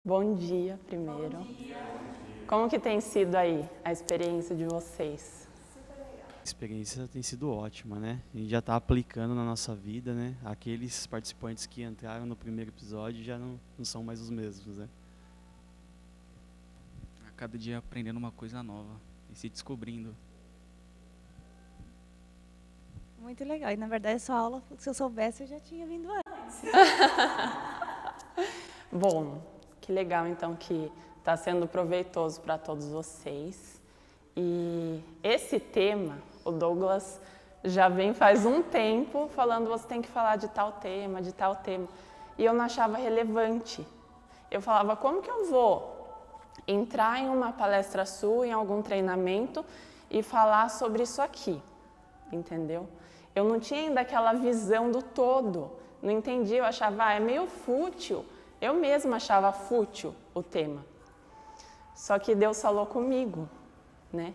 Bom dia, primeiro. Bom dia. Como que tem sido aí a experiência de vocês? A experiência tem sido ótima, né? A gente já está aplicando na nossa vida, né? Aqueles participantes que entraram no primeiro episódio já não são mais os mesmos, né? A cada dia aprendendo uma coisa nova e se descobrindo. Muito legal. E, na verdade, essa aula, se eu soubesse, eu já tinha vindo antes. Bom, que legal, então, que está sendo proveitoso para todos vocês. E esse tema, o Douglas já vem faz um tempo falando você tem que falar de tal tema, de tal tema. E eu não achava relevante. Eu falava, como que eu vou entrar em uma palestra sua, em algum treinamento e falar sobre isso aqui? Entendeu? Eu não tinha ainda aquela visão do todo. Não entendi, eu achava, é meio fútil. Eu mesma achava fútil o tema. Só que Deus falou comigo, né?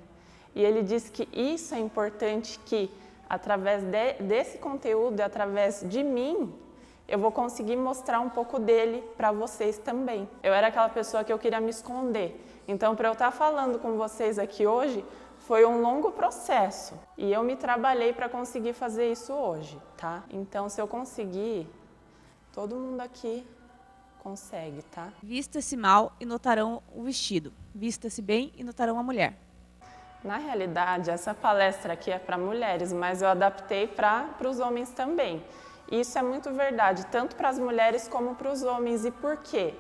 E Ele disse que isso é importante, que através desse conteúdo, através de mim, eu vou conseguir mostrar um pouco dele para vocês também. Eu era aquela pessoa que eu queria me esconder. Então, para eu estar falando com vocês aqui hoje, foi um longo processo. E eu me trabalhei para conseguir fazer isso hoje, tá? Então, se eu conseguir, todo mundo aqui consegue, tá? Vista-se mal e notarão o vestido. Vista-se bem e notarão a mulher. Na realidade, essa palestra aqui é para mulheres, mas eu adaptei para os homens também. E isso é muito verdade, tanto para as mulheres como para os homens. E por quê?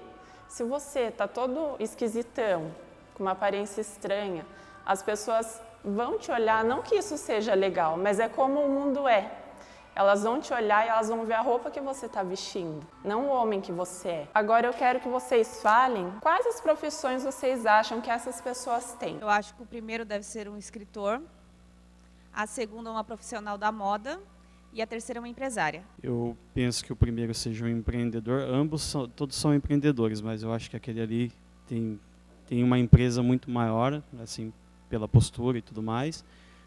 Se você está todo esquisitão, com uma aparência estranha, as pessoas vão te olhar, não que isso seja legal, mas é como o mundo é. Elas vão te olhar e elas vão ver a roupa que você está vestindo, não o homem que você é. Agora eu quero que vocês falem quais as profissões vocês acham que essas pessoas têm. Eu acho que o primeiro deve ser um escritor, a segunda uma profissional da moda e a terceira uma empresária. Eu penso que o primeiro seja um empreendedor. Todos são empreendedores, mas eu acho que aquele ali tem uma empresa muito maior, assim, pela postura e tudo mais.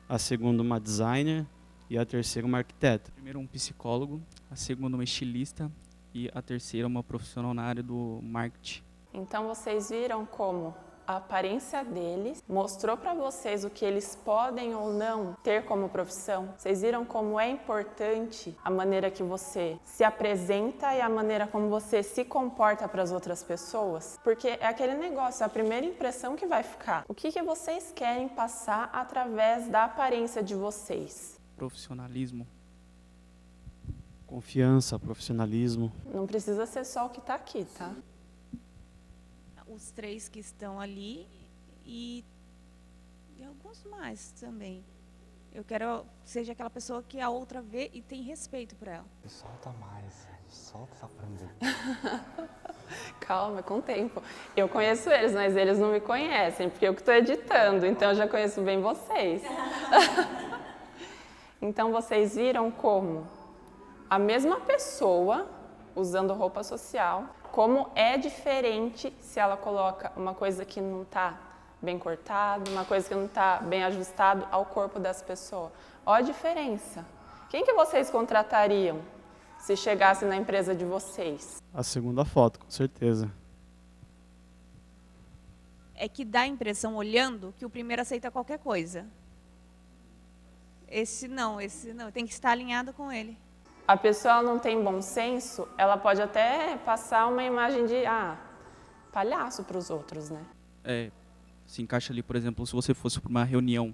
A segunda uma designer. E a terceira, uma arquiteta. Primeiro um psicólogo, a segunda uma estilista e a terceira uma profissional na área do marketing. Então vocês viram como a aparência deles mostrou para vocês o que eles podem ou não ter como profissão? Vocês viram como é importante a maneira que você se apresenta e a maneira como você se comporta para as outras pessoas? Porque é aquele negócio, é a primeira impressão que vai ficar. O que vocês querem passar através da aparência de vocês? Profissionalismo. Confiança, profissionalismo. Não precisa ser só o que está aqui, tá? Os três que estão ali e alguns mais também. Eu quero que seja aquela pessoa que a outra vê e tem respeito por ela. Solta mais, solta essa franja. Calma, com o tempo. Eu conheço eles, mas eles não me conhecem, porque eu que estou editando, então eu já conheço bem vocês. Então, vocês viram como a mesma pessoa, usando roupa social, como é diferente se ela coloca uma coisa que não está bem cortada, uma coisa que não está bem ajustada ao corpo das pessoas. Olha a diferença. Quem que vocês contratariam se chegasse na empresa de vocês? A segunda foto, com certeza. É que dá a impressão, olhando, que o primeiro aceita qualquer coisa. Esse não, tem que estar alinhado com ele. A pessoa não tem bom senso, ela pode até passar uma imagem de palhaço para os outros, né? Se encaixa ali, por exemplo, se você fosse para uma reunião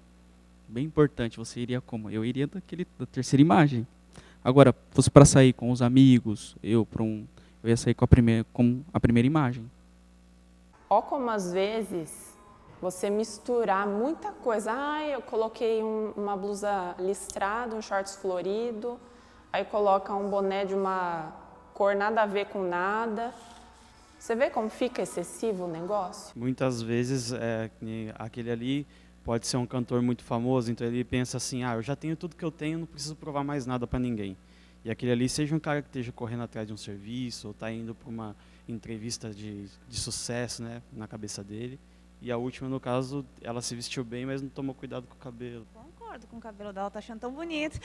bem importante, você iria como? Eu iria da terceira imagem. Agora, fosse para sair com os amigos, eu ia sair com a primeira imagem. Ó como às vezes você misturar muita coisa. Eu coloquei uma blusa listrada, um shorts florido, aí coloca um boné de uma cor nada a ver com nada. Você vê como fica excessivo o negócio? Muitas vezes aquele ali pode ser um cantor muito famoso, então ele pensa assim, eu já tenho tudo que eu tenho, não preciso provar mais nada para ninguém. E aquele ali seja um cara que esteja correndo atrás de um serviço, ou está indo para uma entrevista de sucesso, né, na cabeça dele. E a última, no caso, ela se vestiu bem, mas não tomou cuidado com o cabelo. Concordo com o cabelo dela, tá achando tão bonito.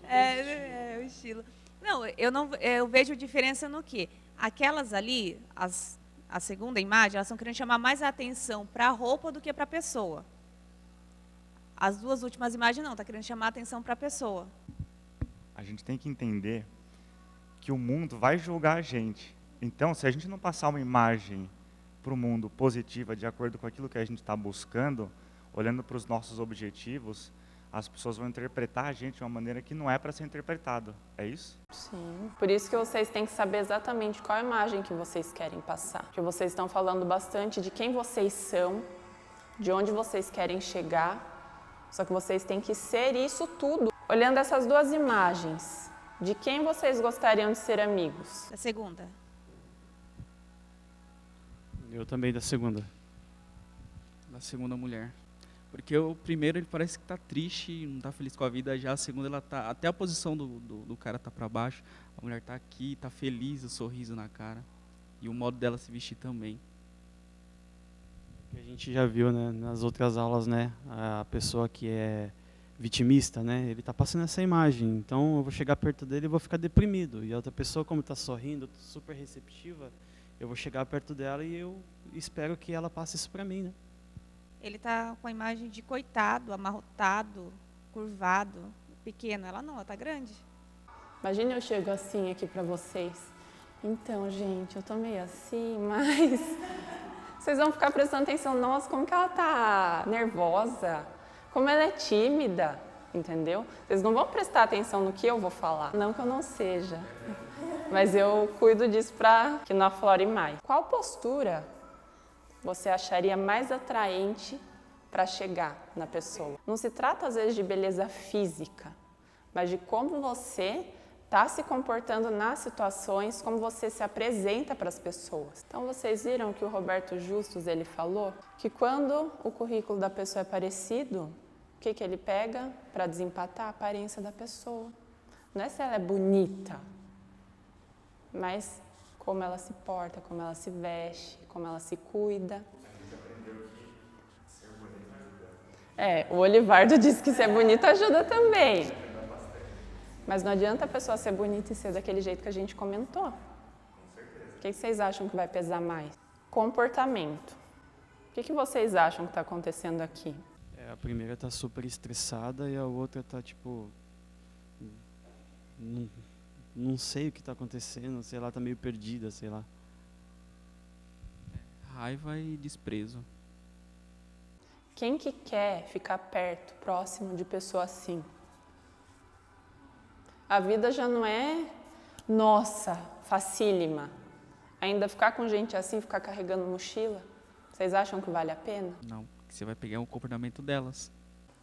É o estilo. Não, eu vejo diferença no quê? Aquelas ali, a segunda imagem, elas estão querendo chamar mais a atenção para a roupa do que para a pessoa. As duas últimas imagens não, está querendo chamar a atenção para a pessoa. A gente tem que entender que o mundo vai julgar a gente. Então, se a gente não passar uma imagem para o mundo positiva, de acordo com aquilo que a gente está buscando, olhando para os nossos objetivos, as pessoas vão interpretar a gente de uma maneira que não é para ser interpretado. É isso? Sim. Por isso que vocês têm que saber exatamente qual a imagem que vocês querem passar. Porque vocês estão falando bastante de quem vocês são, de onde vocês querem chegar, só que vocês têm que ser isso tudo. Olhando essas duas imagens, de quem vocês gostariam de ser amigos? A segunda. Eu também da segunda. Da segunda mulher. Porque o primeiro ele parece que tá triste, não tá feliz com a vida, já a segunda ela tá, até a posição do cara tá para baixo, a mulher tá aqui, tá feliz, o sorriso na cara. E o modo dela se vestir também. Que a gente já viu, né, nas outras aulas, né, a pessoa que é vitimista, né, ele tá passando essa imagem, então eu vou chegar perto dele e vou ficar deprimido. E a outra pessoa, como tá sorrindo, super receptiva, eu vou chegar perto dela e eu espero que ela passe isso para mim, né. Ele está com a imagem de coitado, amarrotado, curvado, pequeno. Ela não, ela está grande. Imagina eu chego assim aqui pra vocês. Então, gente, eu tô meio assim, mas vocês vão ficar prestando atenção, nossa, como que ela tá nervosa, como ela é tímida, entendeu? Vocês não vão prestar atenção no que eu vou falar. Não que eu não seja, mas eu cuido disso para que não aflore mais. Qual postura você acharia mais atraente para chegar na pessoa? Não se trata, às vezes, de beleza física, mas de como você está se comportando nas situações, como você se apresenta para as pessoas. Então, vocês viram que o Roberto Justus, ele falou que quando o currículo da pessoa é parecido, o que ele pega para desempatar? A aparência da pessoa. Não é se ela é bonita, mas como ela se porta, como ela se veste, como ela se cuida. O Olivardo disse que ser bonito ajuda também. Mas não adianta a pessoa ser bonita e ser daquele jeito que a gente comentou. O que vocês acham que vai pesar mais? Comportamento. O que vocês acham que está acontecendo aqui? A primeira tá super estressada e a outra tá tipo... Não sei o que está acontecendo, sei lá, tá meio perdida, sei lá. Raiva e desprezo. Quem que quer ficar perto, próximo de pessoa assim? A vida já não é, nossa, facílima. Ainda ficar com gente assim, ficar carregando mochila, vocês acham que vale a pena? Não, porque você vai pegar o comportamento delas.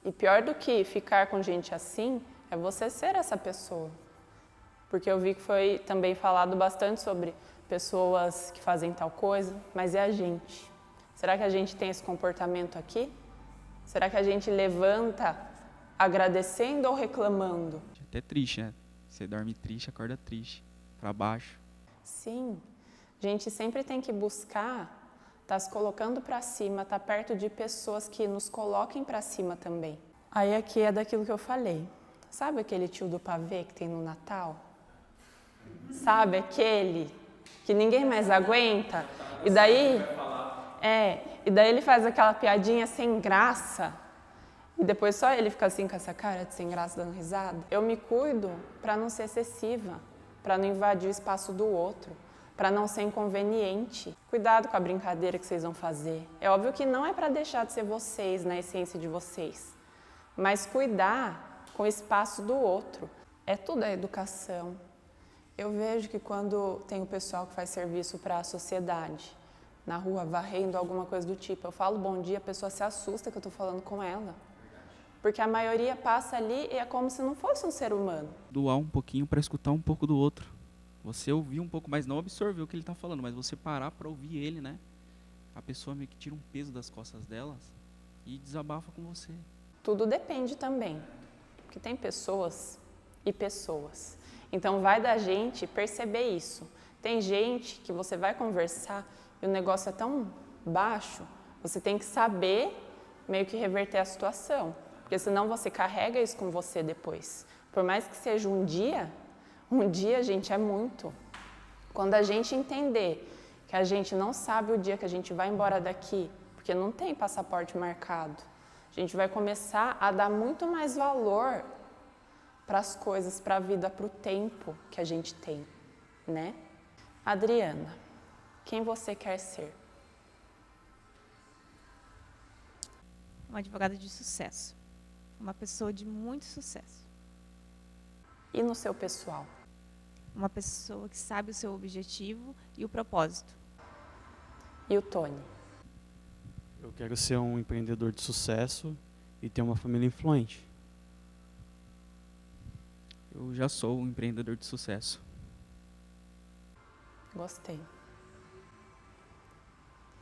E pior do que ficar com gente assim, é você ser essa pessoa. Porque eu vi que foi também falado bastante sobre pessoas que fazem tal coisa, mas é a gente. Será que a gente tem esse comportamento aqui? Será que a gente levanta agradecendo ou reclamando? É até triste, né? Você dorme triste, acorda triste, para baixo. Sim. A gente sempre tem que buscar estar se colocando para cima, estar perto de pessoas que nos coloquem para cima também. Aí aqui é daquilo que eu falei. Sabe aquele tio do pavê que tem no Natal? Sabe aquele que ninguém mais aguenta? E daí ele faz aquela piadinha sem graça. E depois só ele fica assim com essa cara de sem graça dando risada. Eu me cuido para não ser excessiva, para não invadir o espaço do outro, para não ser inconveniente. Cuidado com a brincadeira que vocês vão fazer. É óbvio que não é para deixar de ser vocês, na essência de vocês, mas cuidar com o espaço do outro. É tudo a educação. Eu vejo que quando tem o pessoal que faz serviço para a sociedade, na rua, varrendo, alguma coisa do tipo, eu falo bom dia, a pessoa se assusta que eu estou falando com ela. Porque a maioria passa ali e é como se não fosse um ser humano. Doar um pouquinho para escutar um pouco do outro. Você ouvir um pouco, mas não absorver o que ele está falando, mas você parar para ouvir ele, né? A pessoa meio que tira um peso das costas delas e desabafa com você. Tudo depende também, porque tem pessoas e pessoas. Então vai da gente perceber isso. Tem gente que você vai conversar e o negócio é tão baixo, você tem que saber meio que reverter a situação. Porque senão você carrega isso com você depois. Por mais que seja um dia Um dia, gente, é muito. Quando a gente entender que a gente não sabe o dia que a gente vai embora daqui, porque não tem passaporte marcado, a gente vai começar a dar muito mais valor para as coisas, para a vida, para o tempo que a gente tem, né? Adriana, quem você quer ser? Uma advogada de sucesso. Uma pessoa de muito sucesso. E no seu pessoal? Uma pessoa que sabe o seu objetivo e o propósito. E o Tony? Eu quero ser um empreendedor de sucesso e ter uma família influente. Eu já sou um empreendedor de sucesso. Gostei.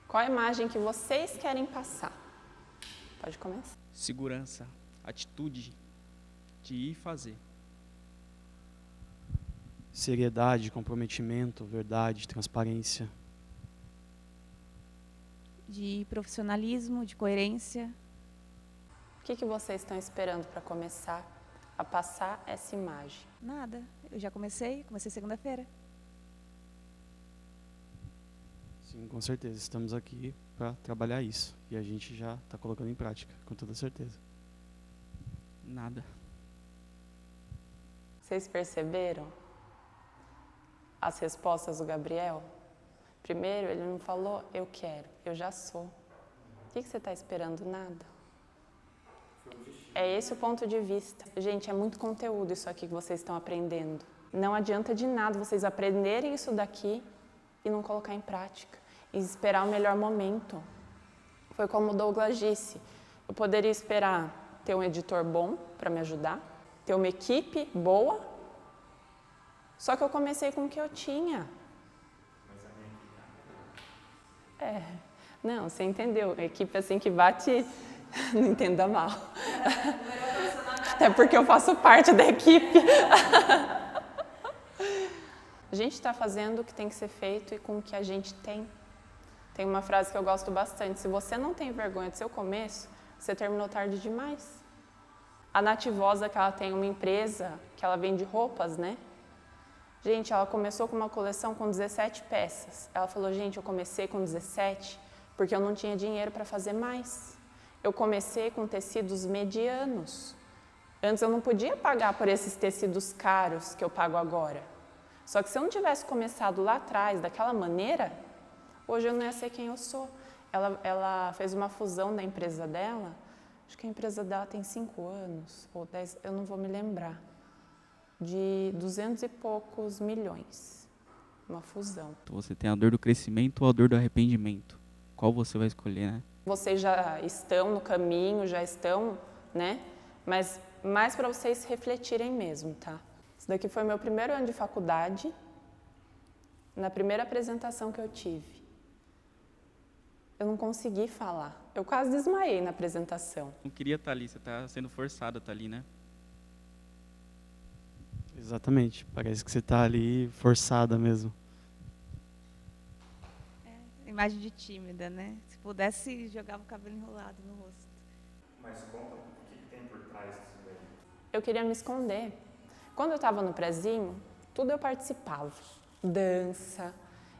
Qual a imagem que vocês querem passar? Pode começar. Segurança, atitude de ir fazer. Seriedade, comprometimento, verdade, transparência. De profissionalismo, de coerência. O que vocês estão esperando para começar a passar essa imagem? Nada. Eu já comecei segunda-feira. Sim, com certeza. Estamos aqui para trabalhar isso. E a gente já está colocando em prática, com toda certeza. Nada. Vocês perceberam as respostas do Gabriel? Primeiro, ele não falou, eu quero, eu já sou. O que você está esperando? Nada. É esse o ponto de vista. Gente, é muito conteúdo isso aqui que vocês estão aprendendo. Não adianta de nada vocês aprenderem isso daqui e não colocar em prática. E esperar o melhor momento. Foi como o Douglas disse. Eu poderia esperar ter um editor bom para me ajudar, ter uma equipe boa, só que eu comecei com o que eu tinha. Não, você entendeu. A equipe assim que bate, não entenda mal. Até porque eu faço parte da equipe. A gente está fazendo o que tem que ser feito e com o que a gente tem. Tem uma frase que eu gosto bastante. Se você não tem vergonha do seu começo, você terminou tarde demais. A Nativosa, que ela tem uma empresa que ela vende roupas, né? Gente, ela começou com uma coleção com 17 peças. Ela falou, gente, eu comecei com 17 porque eu não tinha dinheiro para fazer mais. Eu comecei com tecidos medianos. Antes eu não podia pagar por esses tecidos caros que eu pago agora. Só que se eu não tivesse começado lá atrás, daquela maneira, hoje eu não ia ser quem eu sou. Ela fez uma fusão da empresa dela, acho que a empresa dela tem 5 anos, ou 10, eu não vou me lembrar, de 200 e poucos milhões. Uma fusão. Então você tem a dor do crescimento ou a dor do arrependimento? Qual você vai escolher, né? Vocês já estão no caminho, já estão, né? Mas mais para vocês refletirem mesmo, tá? Isso daqui foi meu primeiro ano de faculdade, na primeira apresentação que eu tive. Eu não consegui falar. Eu quase desmaiei na apresentação. Não queria estar ali, você está sendo forçado a estar ali, né? Exatamente. Parece que você está ali forçada mesmo. Imagem de tímida, né? Se pudesse, jogava o cabelo enrolado no rosto. Mas conta o que tem por trás disso daí. Eu queria me esconder. Quando eu estava no prezinho, tudo eu participava. Dança.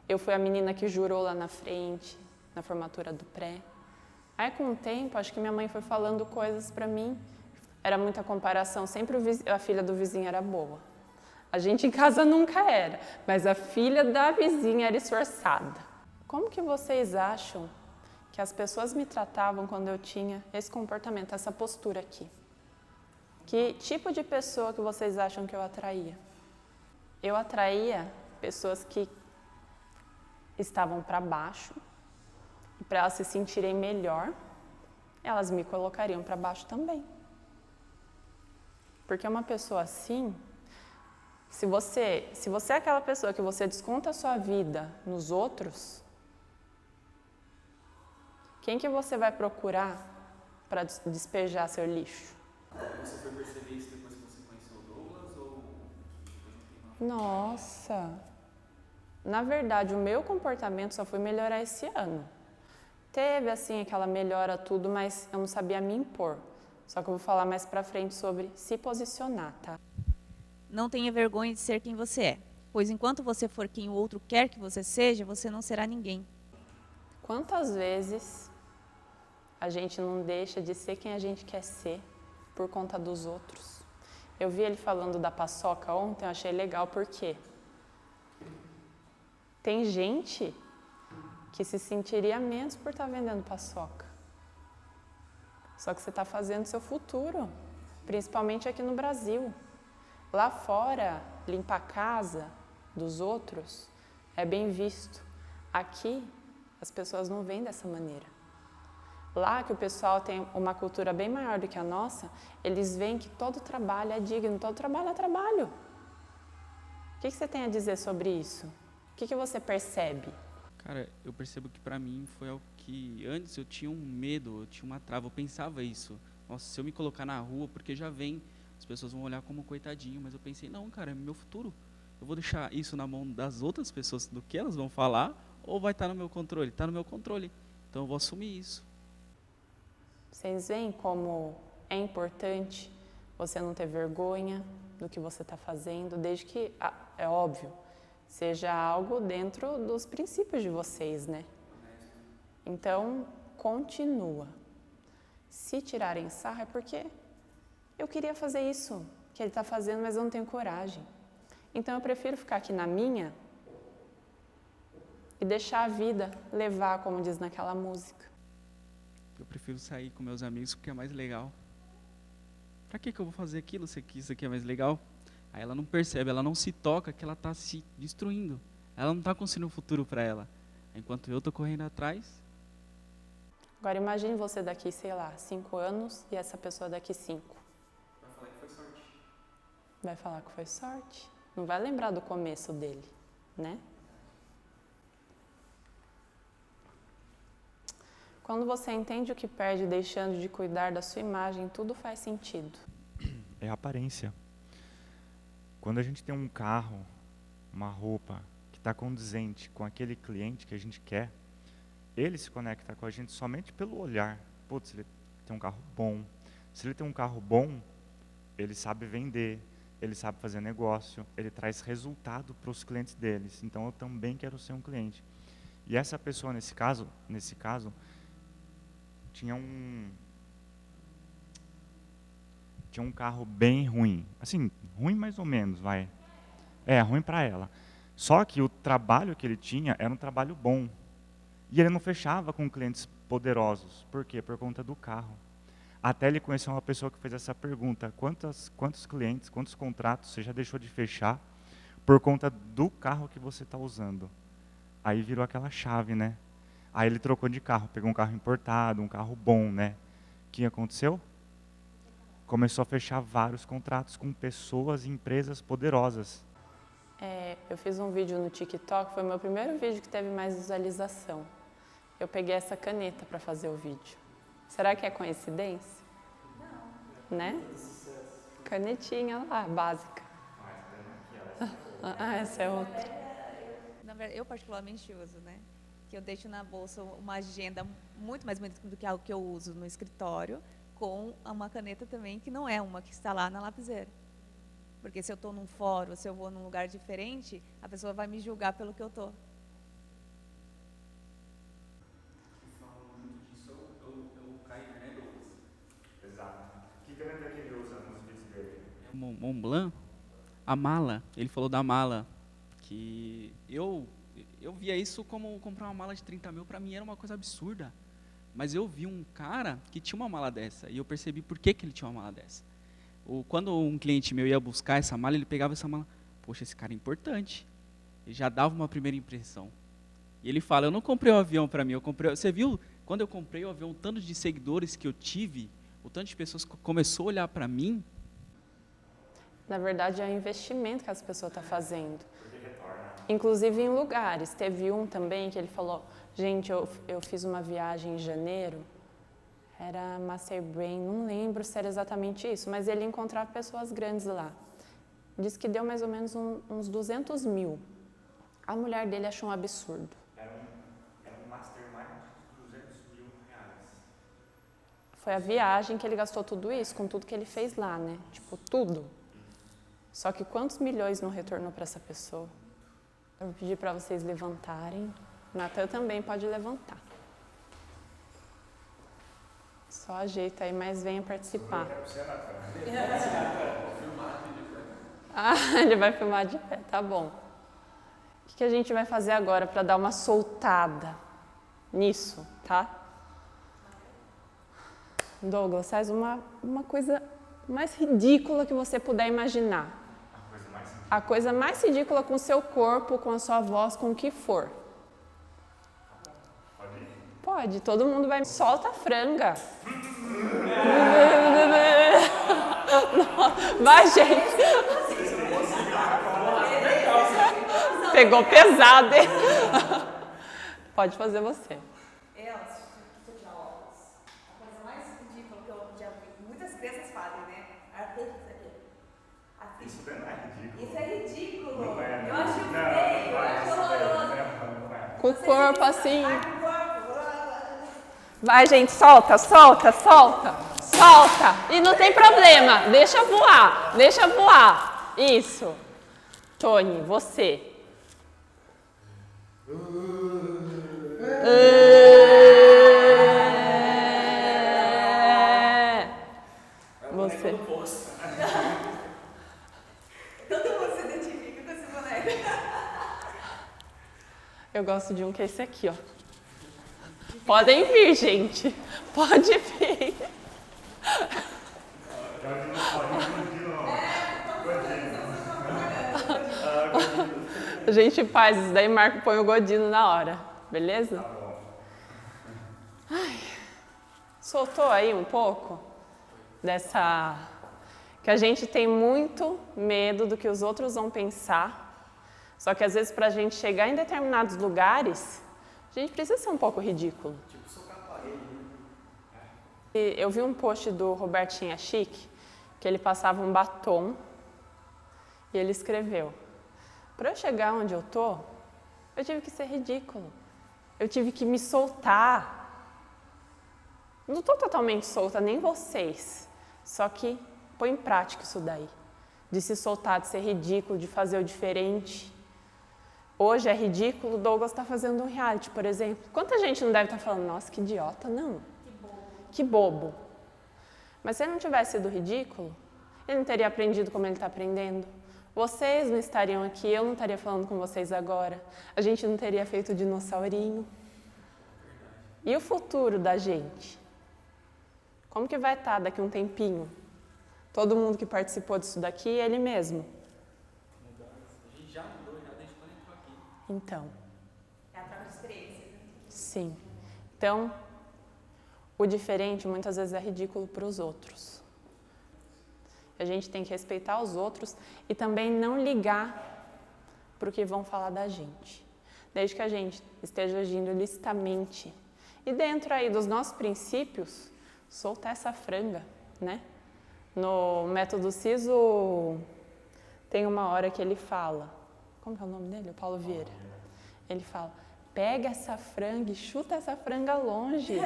Eu fui a menina que jurou lá na frente, na formatura do pré. Aí, com o tempo, acho que minha mãe foi falando coisas para mim. Era muita comparação. Sempre a filha do vizinho era boa. A gente em casa nunca era, mas a filha da vizinha era esforçada. Como que vocês acham que as pessoas me tratavam quando eu tinha esse comportamento, essa postura aqui? Que tipo de pessoa que vocês acham que eu atraía? Eu atraía pessoas que estavam para baixo, e para elas se sentirem melhor, elas me colocariam para baixo também. Porque uma pessoa assim, se você é aquela pessoa que você desconta a sua vida nos outros, quem que você vai procurar para despejar seu lixo? Você foi perceber isso depois que você conheceu o Douglas ou Nossa! Na verdade, o meu comportamento só foi melhorar esse ano. Teve, assim, aquela melhora tudo, mas eu não sabia me impor. Só que eu vou falar mais pra frente sobre se posicionar, tá? Não tenha vergonha de ser quem você é, pois enquanto você for quem o outro quer que você seja, você não será ninguém. Quantas vezes a gente não deixa de ser quem a gente quer ser por conta dos outros? Eu vi ele falando da paçoca ontem, eu achei legal porque tem gente que se sentiria menos por estar vendendo paçoca. Só que você está fazendo seu futuro, principalmente aqui no Brasil. Lá fora, limpar a casa dos outros é bem visto. Aqui, as pessoas não veem dessa maneira. Lá, que o pessoal tem uma cultura bem maior do que a nossa, eles veem que todo trabalho é digno, todo trabalho é trabalho. O que você tem a dizer sobre isso? O que você percebe? Cara, eu percebo que pra mim foi algo que antes eu tinha um medo, eu tinha uma trava, eu pensava isso. Nossa, se eu me colocar na rua, porque já vem, as pessoas vão olhar como coitadinho, mas eu pensei, não, cara, é meu futuro. Eu vou deixar isso na mão das outras pessoas, do que elas vão falar, ou vai estar no meu controle? Está no meu controle. Então eu vou assumir isso. Vocês veem como é importante você não ter vergonha do que você está fazendo, desde que, é óbvio, seja algo dentro dos princípios de vocês, né? Então, continua. Se tirarem sarro é porque eu queria fazer isso que ele está fazendo, mas eu não tenho coragem. Então, eu prefiro ficar aqui na minha e deixar a vida levar, como diz naquela música. Eu prefiro sair com meus amigos porque é mais legal. Pra que eu vou fazer aquilo se isso aqui é mais legal? Aí ela não percebe, ela não se toca que ela está se destruindo. Ela não está construindo um futuro para ela. Enquanto eu estou correndo atrás. Agora imagine você daqui, sei lá, 5 anos e essa pessoa daqui 5. Vai falar que foi sorte. Vai falar que foi sorte. Não vai lembrar do começo dele, né? Quando você entende o que perde deixando de cuidar da sua imagem, tudo faz sentido. É a aparência. Quando a gente tem um carro, uma roupa que está condizente com aquele cliente que a gente quer, ele se conecta com a gente somente pelo olhar. Putz, ele tem um carro bom. Se ele tem um carro bom, ele sabe vender, ele sabe fazer negócio, ele traz resultado para os clientes deles. Então, eu também quero ser um cliente. E essa pessoa, nesse caso, tinha um carro bem ruim. Assim, ruim mais ou menos, vai. É, ruim para ela. Só que o trabalho que ele tinha era um trabalho bom. E ele não fechava com clientes poderosos. Por quê? Por conta do carro. Até ele conheceu uma pessoa que fez essa pergunta: quantos clientes, quantos contratos você já deixou de fechar por conta do carro que você está usando? Aí virou aquela chave, né? Aí ele trocou de carro, pegou um carro importado, um carro bom, né? O que aconteceu? Começou a fechar vários contratos com pessoas e empresas poderosas. Eu fiz um vídeo no TikTok, foi meu primeiro vídeo que teve mais visualização. Eu peguei essa caneta para fazer o vídeo. Será que é coincidência? Não. Né? Canetinha lá, básica. Essa é outra. Na verdade, eu particularmente uso, né? Que eu deixo na bolsa uma agenda muito mais bonita do que algo que eu uso no escritório, com uma caneta também que não é uma que está lá na lapiseira. Porque se eu estou num fórum, se eu vou num lugar diferente, a pessoa vai me julgar pelo que eu estou. Que falam muito disso é o Caio, né, Douglas? Exato. Que caneta que ele usa nos vídeos dele? Mont Blanc, a mala, ele falou da mala, que eu via isso como comprar uma mala de 30 mil, para mim era uma coisa absurda. Mas eu vi um cara que tinha uma mala dessa, e eu percebi por que ele tinha uma mala dessa. Quando um cliente meu ia buscar essa mala, ele pegava essa mala, poxa, esse cara é importante. Ele já dava uma primeira impressão. E ele fala, eu não comprei um avião para mim, você viu, quando eu comprei o avião, o tanto de seguidores que eu tive, o tanto de pessoas que começou a olhar para mim. Na verdade, é um investimento que as pessoas estão fazendo. Inclusive em lugares. Teve um também que ele falou, gente, eu fiz uma viagem em janeiro, era Master Brain, não lembro se era exatamente isso, mas ele encontrava pessoas grandes lá. Disse que deu mais ou menos uns 200 mil. A mulher dele achou um absurdo. Era um mastermind de 200 mil reais. Foi a viagem que ele gastou tudo isso, com tudo que ele fez lá, né? Tipo, tudo. Só que quantos milhões não retornou para essa pessoa? Eu vou pedir para vocês levantarem. Natan também pode levantar. Só ajeita aí, mas venha participar. Ah, ele vai filmar de pé, tá bom. O que a gente vai fazer agora para dar uma soltada nisso, tá? Douglas, faz uma coisa mais ridícula que você puder imaginar. A coisa mais ridícula com o seu corpo, com a sua voz, com o que for. Pode, todo mundo vai. Solta a franga. Vai, gente. Pegou pesado, hein? Pode fazer você. A coisa mais ridícula que eu já vi, muitas crianças fazem, né? Isso daí não é ridículo. Isso é ridículo. Não é, Eu acho não, feio, eu não é, acho isso daí horroroso. não é. Com o corpo assim. Ai, que corpo. Vai, gente, solta, solta, solta, solta. E não tem problema, deixa voar, deixa voar. Isso. Tony, você. Você. Todo mundo se identifica com esse boneco. Eu gosto de um que é esse aqui, ó. Podem vir, gente. Pode vir. A gente faz isso daí, Marco põe o Godino na hora, beleza? Ai, soltou aí um pouco dessa... Que a gente tem muito medo do que os outros vão pensar, só que às vezes para a gente chegar em determinados lugares, a gente precisa ser um pouco ridículo. E eu vi um post do Robertinho Chique, que ele passava um batom e ele escreveu: para eu chegar onde eu tô, eu tive que ser ridículo. Eu tive que me soltar. Não estou totalmente solta, nem vocês. Só que põe em prática isso daí. De se soltar, de ser ridículo, de fazer o diferente. Hoje é ridículo, o Douglas está fazendo um reality, por exemplo. Quanta gente não deve estar falando, nossa, que idiota, não. Que bobo. Mas se ele não tivesse sido ridículo, ele não teria aprendido como ele está aprendendo. Vocês não estariam aqui, eu não estaria falando com vocês agora. A gente não teria feito o dinossaurinho. E o futuro da gente? Como que vai estar daqui a um tempinho? Todo mundo que participou disso daqui, ele mesmo. A gente já mudou, já desde quando entrou aqui. Então. É a troca de experiência. Sim. Então, o diferente muitas vezes é ridículo para os outros. A gente tem que respeitar os outros e também não ligar para o que vão falar da gente. Desde que a gente esteja agindo licitamente. E dentro aí dos nossos princípios, soltar essa franga, né? No método Siso tem uma hora que ele fala, como é o nome dele? O Paulo Vieira. Ele fala, pega essa franga e chuta essa franga longe.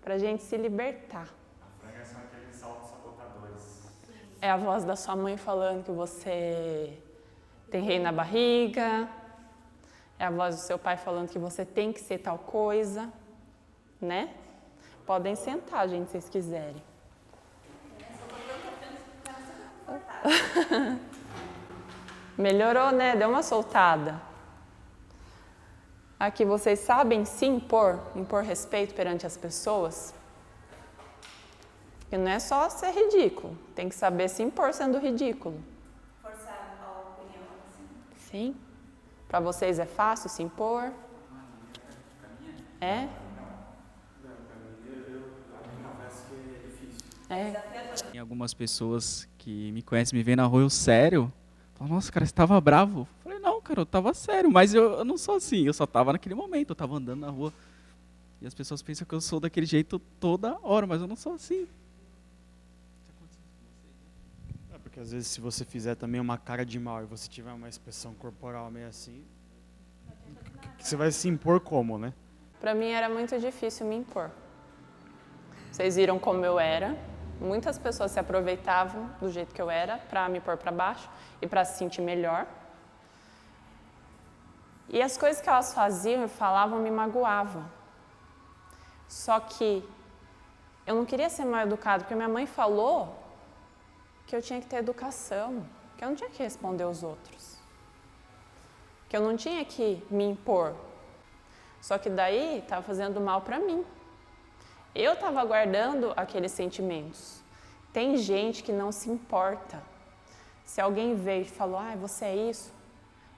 Pra gente se libertar. A franga são aqueles auto-sabotadores. É a voz da sua mãe falando que você tem rei na barriga. É a voz do seu pai falando que você tem que ser tal coisa, né? Podem sentar, gente, se vocês quiserem. Melhorou, né? Deu uma soltada. Aqui vocês sabem se impor respeito perante as pessoas? Porque não é só ser ridículo, tem que saber se impor sendo ridículo. Forçar a opinião, assim. Sim? Para vocês é fácil se impor? É? É. Tem algumas pessoas que me conhecem, me veem na rua, eu sério. Falam, nossa, cara, você estava bravo? Eu falei, não, cara, eu estava sério, mas eu não sou assim, eu só estava naquele momento, eu estava andando na rua. E as pessoas pensam que eu sou daquele jeito toda hora, mas eu não sou assim. É porque às vezes se você fizer também uma cara de mal e você tiver uma expressão corporal meio assim, você vai se impor como, né? Para mim era muito difícil me impor. Vocês viram como eu era, Muitas pessoas se aproveitavam do jeito que eu era para me pôr para baixo e para se sentir melhor. E as coisas que elas faziam e falavam me magoavam. Só que eu não queria ser mal educada, porque minha mãe falou que eu tinha que ter educação, que eu não tinha que responder aos outros, que eu não tinha que me impor. Só que daí estava fazendo mal para mim. Eu estava guardando aqueles sentimentos. Tem gente que não se importa. Se alguém veio e falou, você é isso,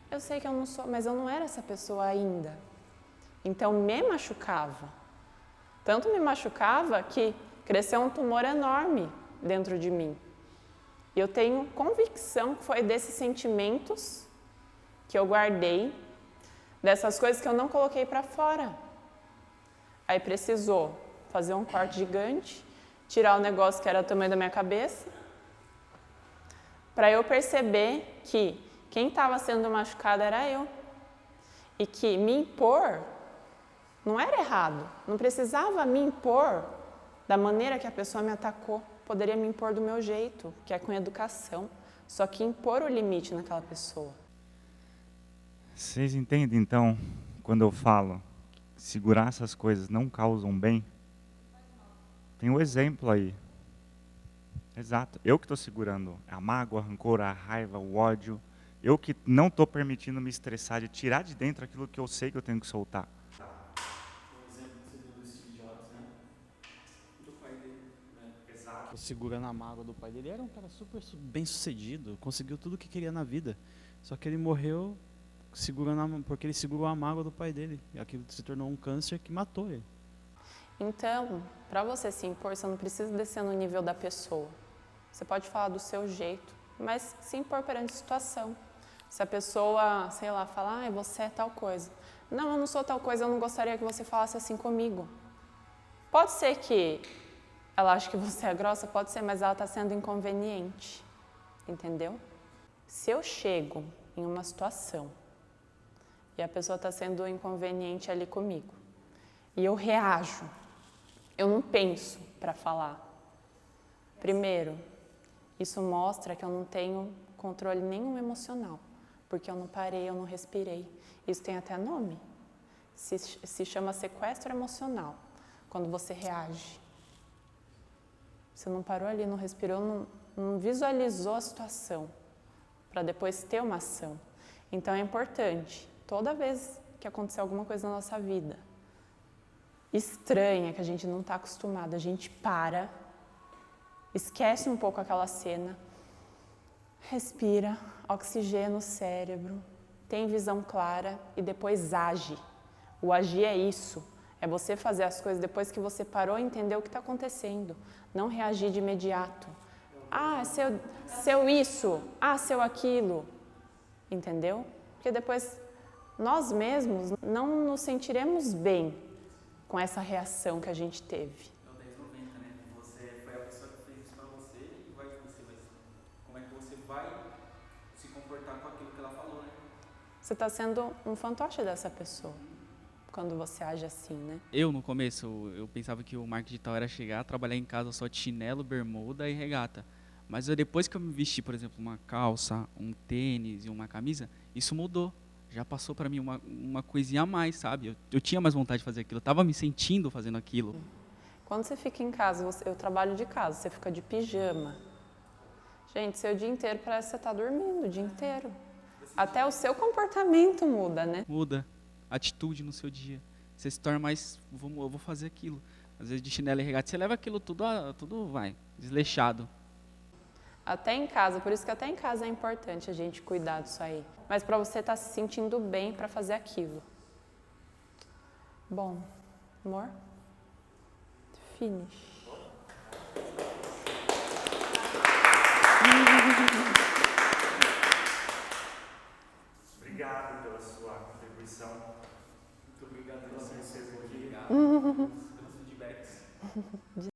eu sei que eu não sou, mas eu não era essa pessoa ainda. Então me machucava. Tanto me machucava que cresceu um tumor enorme dentro de mim. E eu tenho convicção que foi desses sentimentos que eu guardei, dessas coisas que eu não coloquei para fora. Aí precisou fazer um corte gigante, tirar o negócio que era o tamanho da minha cabeça, para eu perceber que quem estava sendo machucado era eu. E que me impor não era errado, não precisava me impor da maneira que a pessoa me atacou. Poderia me impor do meu jeito, que é com educação, só que impor o limite naquela pessoa. Vocês entendem, então, quando eu falo que segurar essas coisas não causam bem? Tem um exemplo aí. Exato. Eu que estou segurando a mágoa, a rancor, a raiva, o ódio. Eu que não estou permitindo me estressar, de tirar de dentro aquilo que eu sei que eu tenho que soltar. O exemplo que você deu do Steve Jobs, né? Do pai dele, né? Exato. Segurando a mágoa do pai dele, era um cara super bem sucedido, conseguiu tudo o que queria na vida. Só que ele morreu porque ele segurou a mágoa do pai dele. E aquilo se tornou um câncer que matou ele. Então, para você se impor, você não precisa descer no nível da pessoa. Você pode falar do seu jeito, mas se impor perante a situação. Se a pessoa, sei lá, fala, você é tal coisa. Não, eu não sou tal coisa, eu não gostaria que você falasse assim comigo. Pode ser que ela ache que você é grossa, pode ser, mas ela está sendo inconveniente. Entendeu? Se eu chego em uma situação e a pessoa está sendo inconveniente ali comigo, e eu reajo, eu não penso para falar. Primeiro, isso mostra que eu não tenho controle nenhum emocional, porque eu não parei, eu não respirei. Isso tem até nome. Se chama sequestro emocional, quando você reage. Você não parou ali, não respirou, não visualizou a situação, para depois ter uma ação. Então é importante, toda vez que acontecer alguma coisa na nossa vida estranha, que a gente não está acostumado, a gente para, esquece um pouco aquela cena, respira, oxigena o cérebro, tem visão clara e depois age. O agir é isso, é você fazer as coisas depois que você parou e entendeu o que está acontecendo, não reagir de imediato. Seu isso, seu aquilo, entendeu? Porque depois nós mesmos não nos sentiremos bem com essa reação que a gente teve. É o 10/90, né? Você foi a pessoa que fez isso pra você e como é que você vai se comportar com aquilo que ela falou, né? Você está sendo um fantoche dessa pessoa quando você age assim, né? Eu, no começo, eu pensava que o marketing digital era chegar, trabalhar em casa só de chinelo, bermuda e regata. Mas depois que eu me vesti, por exemplo, uma calça, um tênis e uma camisa, isso mudou. Já passou para mim uma coisinha a mais, sabe? Eu tinha mais vontade de fazer aquilo, eu estava me sentindo fazendo aquilo. Quando você fica em casa, eu trabalho de casa, você fica de pijama. Gente, seu dia inteiro parece que você está dormindo o dia inteiro. Até o seu comportamento muda, né? Muda a atitude no seu dia. Você se torna mais, eu vou fazer aquilo. Às vezes de chinelo e regata, você leva aquilo tudo vai, desleixado. Até em casa, por isso que até em casa é importante a gente cuidar disso aí. Mas para você estar se sentindo bem para fazer aquilo. Bom, amor? Finish. Obrigado pela sua contribuição. Muito obrigado pela sua pelos feedbacks.